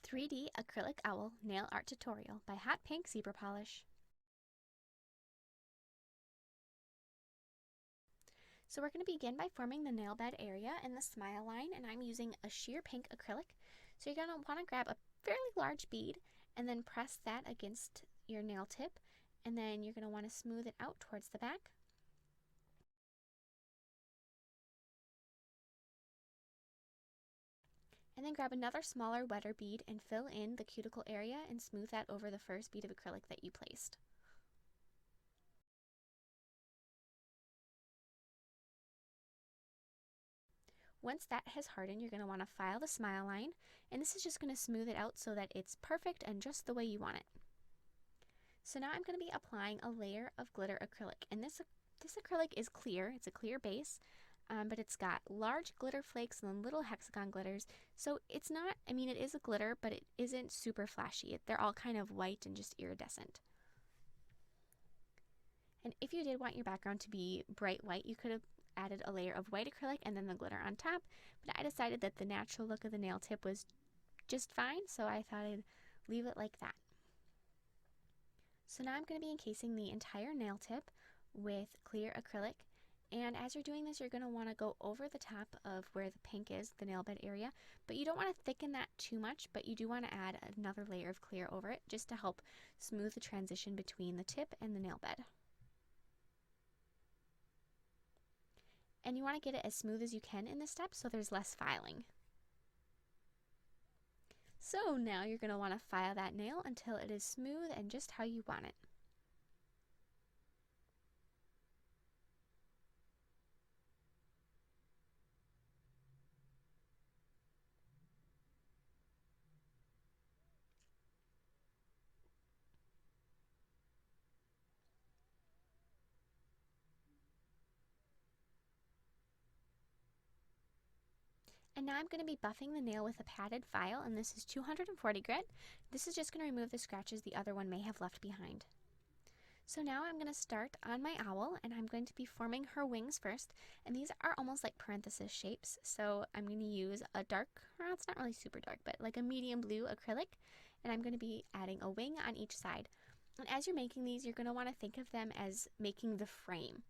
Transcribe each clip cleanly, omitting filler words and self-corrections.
3D Acrylic Owl Nail Art Tutorial by Hot Pink Zebra Polish. So we're going to begin by forming the nail bed area in the smile line, and I'm using a sheer pink acrylic. So you're going to want to grab a fairly large bead and then press that against your nail tip, and then you're going to want to smooth it out towards the back. And then grab another smaller, wetter bead and fill in the cuticle area and smooth that over the first bead of acrylic that you placed. Once that has hardened, you're going to want to file the smile line, and this is just going to smooth it out so that it's perfect and just the way you want it. So now I'm going to be applying a layer of glitter acrylic, and this acrylic is clear. It's a clear base, but it's got large glitter flakes and then little hexagon glitters. So it's not, it is a glitter, but it isn't super flashy. They're all kind of white and just iridescent. And if you did want your background to be bright white, you could have added a layer of white acrylic and then the glitter on top, but I decided that the natural look of the nail tip was just fine, so I thought I'd leave it like that. So now I'm going to be encasing the entire nail tip with clear acrylic, and as you're doing this, you're going to want to go over the top of where the pink is, the nail bed area, but you don't want to thicken that too much, but you do want to add another layer of clear over it just to help smooth the transition between the tip and the nail bed. And you want to get it as smooth as you can in this step so there's less filing. So now you're going to want to file that nail until it is smooth and just how you want it. And now I'm going to be buffing the nail with a padded file, and this is 240 grit. This is just going to remove the scratches the other one may have left behind. So now I'm going to start on my owl, and I'm going to be forming her wings first, and these are almost like parenthesis shapes. So I'm going to use a dark, well, it's not really super dark, but like a medium blue acrylic, and I'm going to be adding a wing on each side. And as you're making these, you're going to want to think of them as making the frame,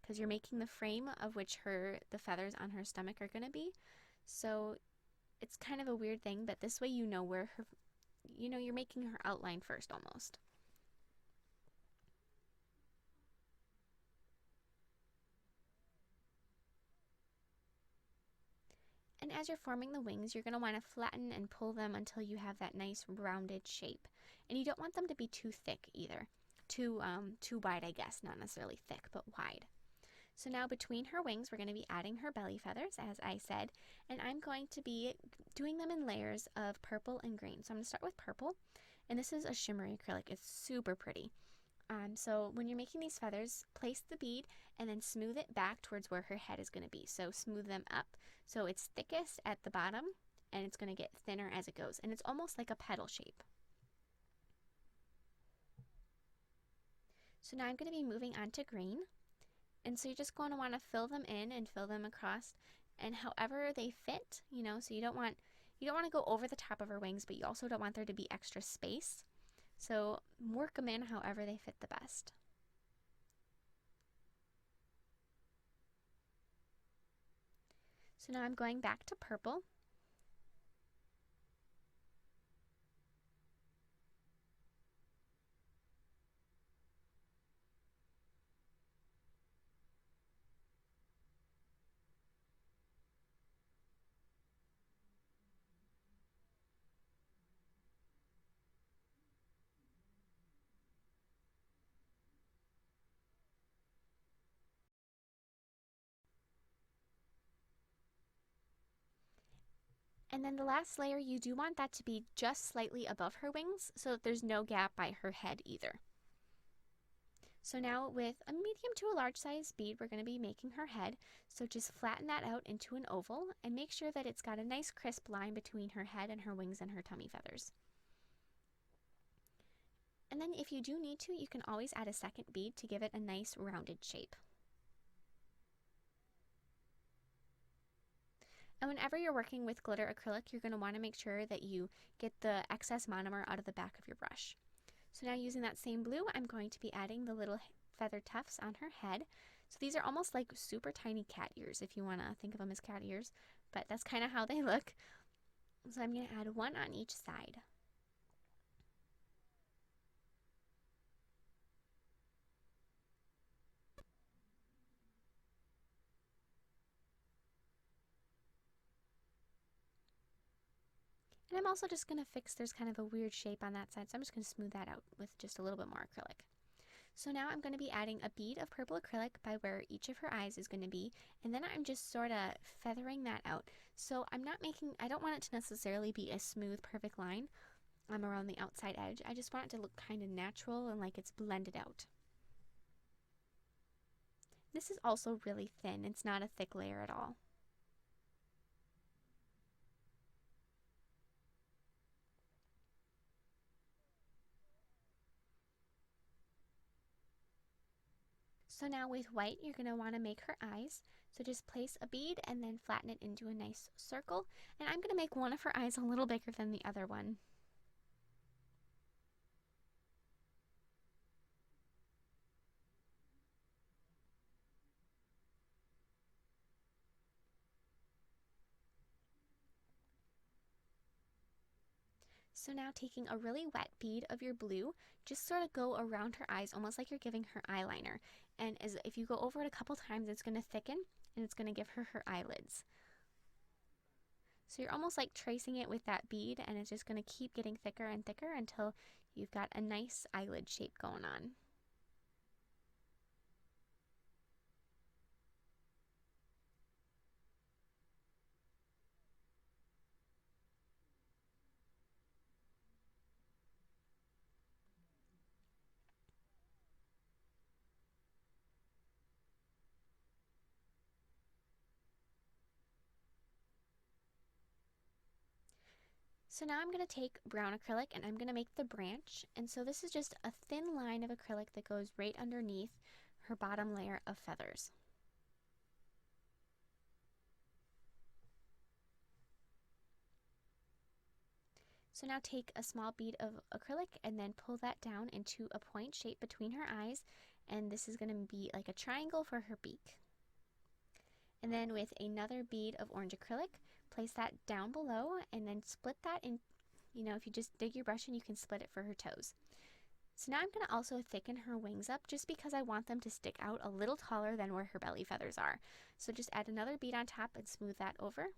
because you're making the frame of which the feathers on her stomach are going to be. So it's kind of a weird thing, but this way you know where you're making her outline first almost. And as you're forming the wings, you're going to want to flatten and pull them until you have that nice rounded shape. And you don't want them to be too thick either. Too wide, I guess. Not necessarily thick, but wide. So now between her wings, we're going to be adding her belly feathers, as I said, and I'm going to be doing them in layers of purple and green. So I'm going to start with purple, and this is a shimmery acrylic. It's super pretty. So when you're making these feathers, place the bead and then smooth it back towards where her head is going to be. So smooth them up so it's thickest at the bottom, and it's going to get thinner as it goes, and it's almost like a petal shape. So now I'm going to be moving on to green. And so you're just going to want to fill them in and fill them across, and however they fit, so you don't want to go over the top of her wings, but you also don't want there to be extra space. So work them in however they fit the best. So now I'm going back to purple. And then the last layer, you do want that to be just slightly above her wings so that there's no gap by her head either. So now with a medium to a large size bead, we're going to be making her head. So just flatten that out into an oval and make sure that it's got a nice crisp line between her head and her wings and her tummy feathers. And then if you do need to, you can always add a second bead to give it a nice rounded shape. And whenever you're working with glitter acrylic, you're going to want to make sure that you get the excess monomer out of the back of your brush. So now using that same blue, I'm going to be adding the little feather tufts on her head. So these are almost like super tiny cat ears, if you want to think of them as cat ears, but that's kind of how they look. So I'm going to add one on each side. And I'm also just going to fix, there's kind of a weird shape on that side, so I'm just going to smooth that out with just a little bit more acrylic. So now I'm going to be adding a bead of purple acrylic by where each of her eyes is going to be, and then I'm just sort of feathering that out. So I don't want it to necessarily be a smooth, perfect line around the outside edge. I just want it to look kind of natural and like it's blended out. This is also really thin. It's not a thick layer at all. So now with white, you're going to want to make her eyes. So just place a bead and then flatten it into a nice circle. And I'm going to make one of her eyes a little bigger than the other one. So now taking a really wet bead of your blue, just sort of go around her eyes almost like you're giving her eyeliner. And if you go over it a couple times, it's going to thicken and it's going to give her her eyelids. So you're almost like tracing it with that bead, and it's just going to keep getting thicker and thicker until you've got a nice eyelid shape going on. So now I'm going to take brown acrylic and I'm going to make the branch. And so this is just a thin line of acrylic that goes right underneath her bottom layer of feathers. So now take a small bead of acrylic and then pull that down into a point shape between her eyes. And this is going to be like a triangle for her beak. And then with another bead of orange acrylic, place that down below and then split that in, if you just dig your brush in, you can split it for her toes. So now I'm going to also thicken her wings up just because I want them to stick out a little taller than where her belly feathers are. So just add another bead on top and smooth that over.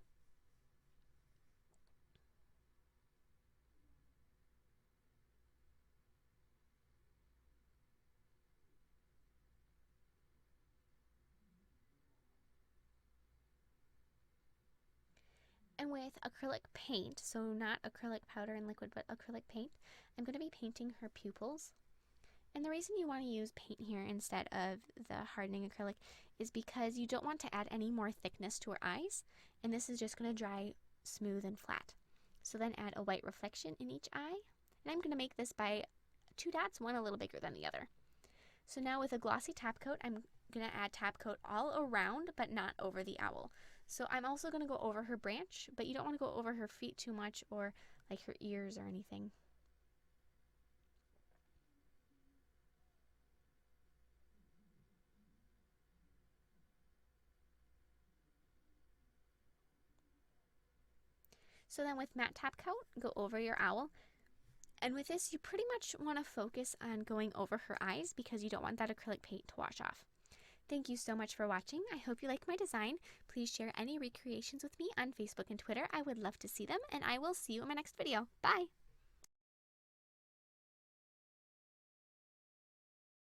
And with acrylic paint, so not acrylic powder and liquid, but acrylic paint, I'm going to be painting her pupils. And the reason you want to use paint here instead of the hardening acrylic is because you don't want to add any more thickness to her eyes, and this is just going to dry smooth and flat. So then add a white reflection in each eye, and I'm going to make this by 2 dots, one a little bigger than the other. So now with a glossy top coat, I'm going to add top coat all around, but not over the owl. So I'm also going to go over her branch, but you don't want to go over her feet too much or like her ears or anything. So then with matte top coat, go over your owl. And with this, you pretty much want to focus on going over her eyes because you don't want that acrylic paint to wash off. Thank you so much for watching. I hope you like my design. Please share any recreations with me on Facebook and Twitter. I would love to see them, and I will see you in my next video. Bye!